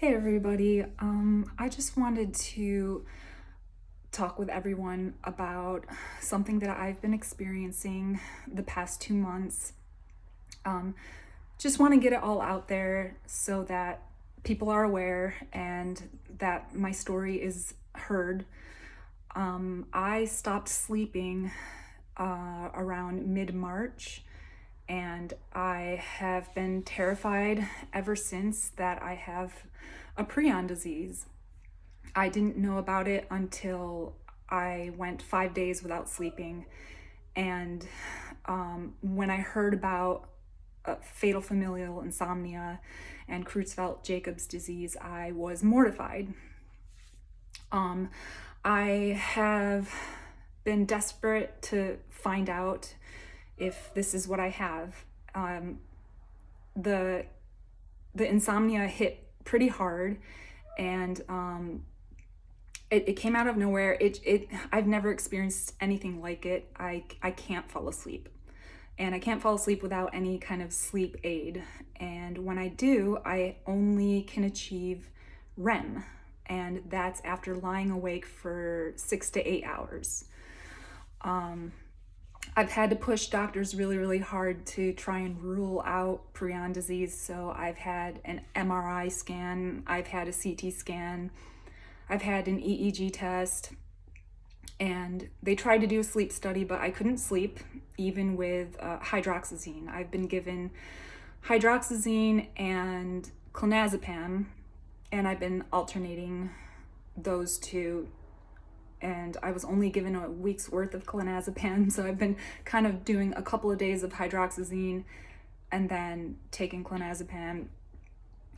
Hey everybody, I just wanted to talk with everyone about something that I've been experiencing the past 2 months. Just want to get it all out there so that people are aware and that my story is heard. I stopped sleeping around mid-March, and I have been terrified ever since that I have a prion disease. I didn't know about it until I went 5 days without sleeping. And when I heard about fatal familial insomnia and Creutzfeldt-Jacobs disease, I was mortified. I have been desperate to find out if this is what I have. The insomnia hit pretty hard, and it came out of nowhere. I've never experienced anything like it. I can't fall asleep, and I can't fall asleep without any kind of sleep aid. And when I do, I only can achieve REM, and that's after lying awake for 6 to 8 hours. I've had to push doctors really, really hard to try and rule out prion disease. So I've had an MRI scan, I've had a CT scan, I've had an EEG test, and they tried to do a sleep study, but I couldn't sleep, even with hydroxyzine. I've been given hydroxyzine and clonazepam, and I've been alternating those two. And I was only given a week's worth of clonazepam, so I've been kind of doing a couple of days of hydroxyzine and then taking clonazepam.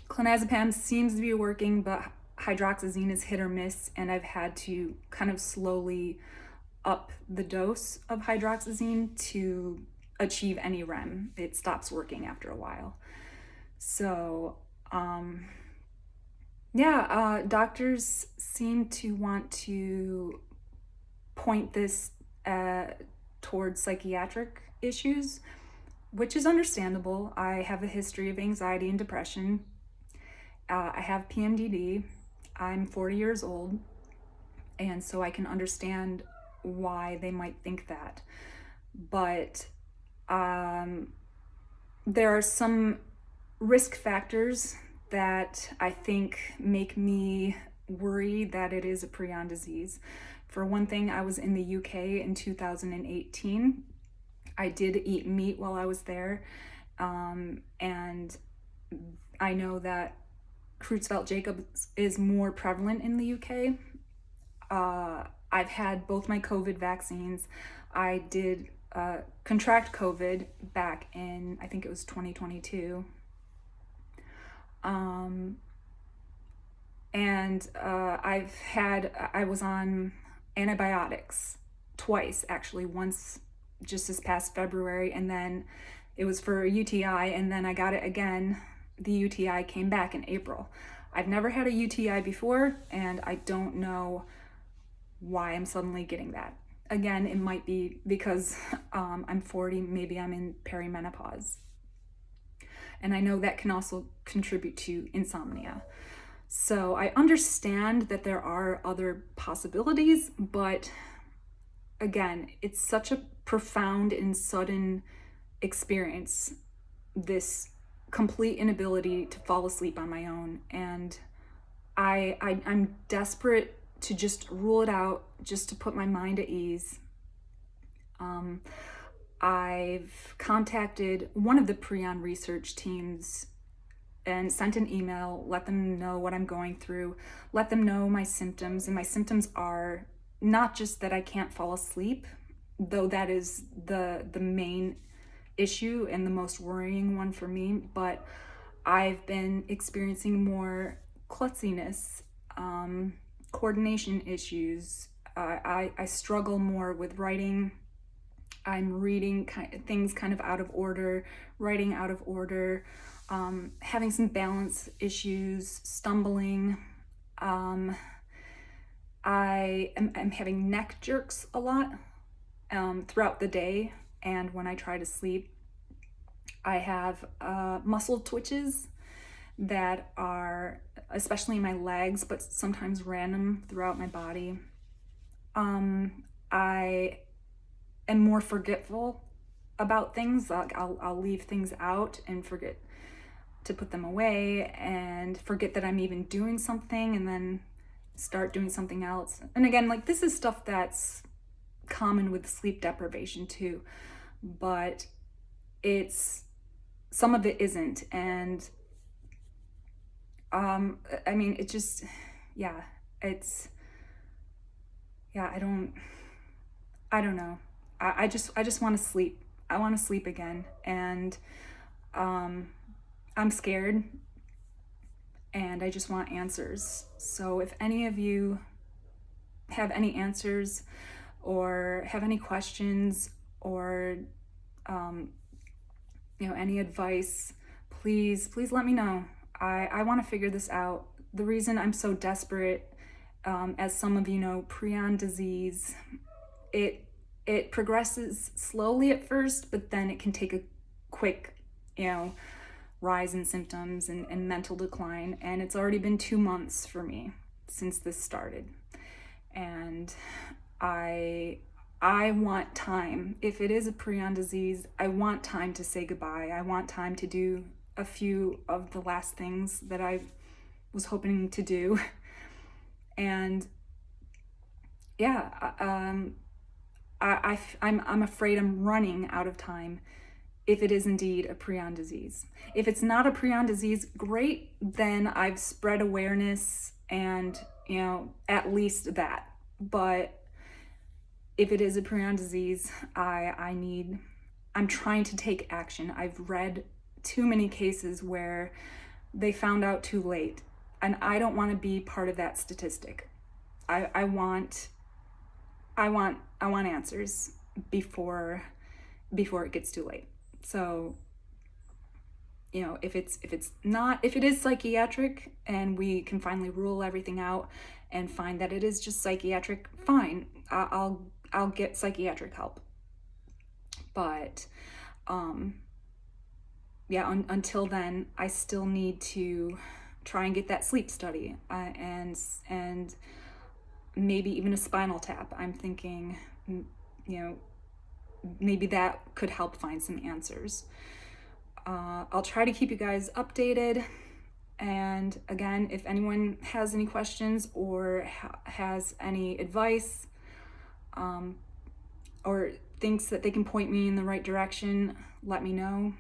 Clonazepam seems to be working, but hydroxyzine is hit or miss, and I've had to kind of slowly up the dose of hydroxyzine to achieve any REM. It stops working after a while. So, doctors seem to want to point this towards psychiatric issues, which is understandable. I have a history of anxiety and depression. I have PMDD. I'm 40 years old, and so I can understand why they might think that. But there are some risk factors that I think make me worry that it is a prion disease. For one thing, I was in the UK in 2018. I did eat meat while I was there, and I know that Creutzfeldt-Jacobs is more prevalent in the UK. I've had both my COVID vaccines. I did contract COVID back in, I think it was 2022. I was on antibiotics twice, actually, once just this past February, and then it was for a UTI, and then I got it again. The UTI came back in April. I've never had a UTI before, and I don't know why I'm suddenly getting that. Again, it might be because I'm 40, maybe I'm in perimenopause. And I know that can also contribute to insomnia. So I understand that there are other possibilities, but again, it's such a profound and sudden experience, this complete inability to fall asleep on my own. And I'm desperate to just rule it out, just to put my mind at ease. I've contacted one of the Prion research teams and sent an email, let them know what I'm going through, let them know my symptoms. And my symptoms are not just that I can't fall asleep, though that is the main issue and the most worrying one for me, but I've been experiencing more klutziness, coordination issues. I struggle more with writing. I'm reading things kind of out of order, writing out of order, having some balance issues, stumbling. I am having neck jerks a lot throughout the day, and when I try to sleep, I have muscle twitches that are especially my legs, but sometimes random throughout my body. I am more forgetful about things. Like I'll leave things out and forget to put them away, and forget that I'm even doing something, and then start doing something else. And again, like, this is stuff that's common with sleep deprivation too, but some of it isn't. And I mean, it just, yeah, it's, yeah, I don't know. I just want to sleep. I want to sleep again. And I'm scared, and I just want answers. So if any of you have any answers or have any questions, or any advice, please let me know. I want to figure this out. The reason I'm so desperate, as some of you know, prion disease, it progresses slowly at first, but then it can take a quick, rise in symptoms and mental decline. And it's already been 2 months for me since this started. And I want time. If it is a prion disease, I want time to say goodbye. I want time to do a few of the last things that I was hoping to do. And yeah, I'm afraid I'm running out of time if it is indeed a prion disease. If it's not a prion disease, great, then I've spread awareness and, at least that. But if it is a prion disease, I'm trying to take action. I've read too many cases where they found out too late, and I don't want to be part of that statistic. I want answers before it gets too late. So, if it is psychiatric and we can finally rule everything out and find that it is just psychiatric, fine. I'll get psychiatric help. But until then, I still need to try and get that sleep study, and maybe even a spinal tap. I'm thinking, maybe that could help find some answers. I'll try to keep you guys updated. And again, if anyone has any questions or has any advice, or thinks that they can point me in the right direction, let me know.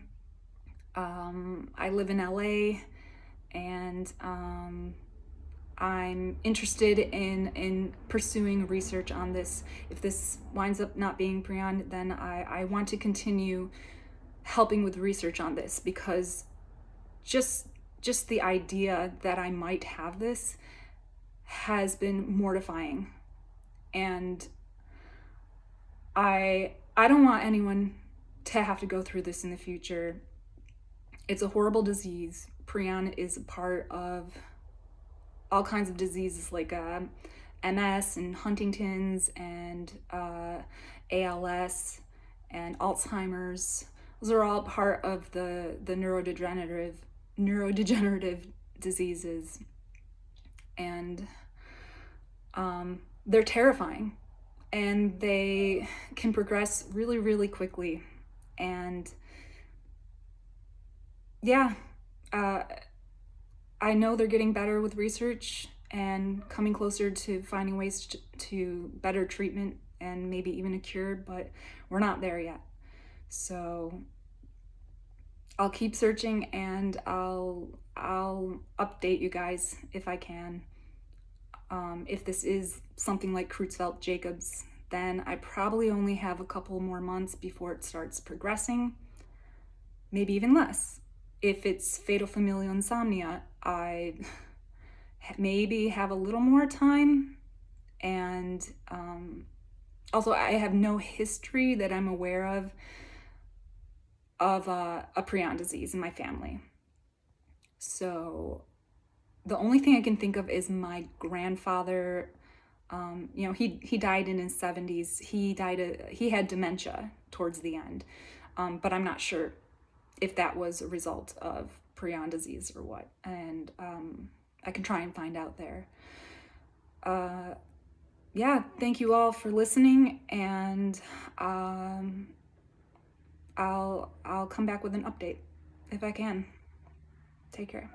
I live in LA, and I'm interested in pursuing research on this. If this winds up not being prion, then I want to continue helping with research on this, because just the idea that I might have this has been mortifying. And I don't want anyone to have to go through this in the future. It's a horrible disease. Prion is a part of all kinds of diseases like MS and Huntington's and ALS and Alzheimer's. Those are all part of the neurodegenerative diseases. And they're terrifying. And they can progress really, really quickly. And yeah, I know they're getting better with research and coming closer to finding ways to better treatment and maybe even a cure, but we're not there yet. So I'll keep searching, and I'll update you guys if I can. If this is something like Creutzfeldt-Jacobs, then I probably only have a couple more months before it starts progressing, maybe even less. If it's fatal familial insomnia, I maybe have a little more time. And also, I have no history that I'm aware of a prion disease in my family. So the only thing I can think of is my grandfather. He died in his 70s. He had dementia towards the end, but I'm not sure if that was a result of prion disease or what. And I can try and find out there. Yeah, thank you all for listening, and I'll come back with an update if I can. Take care.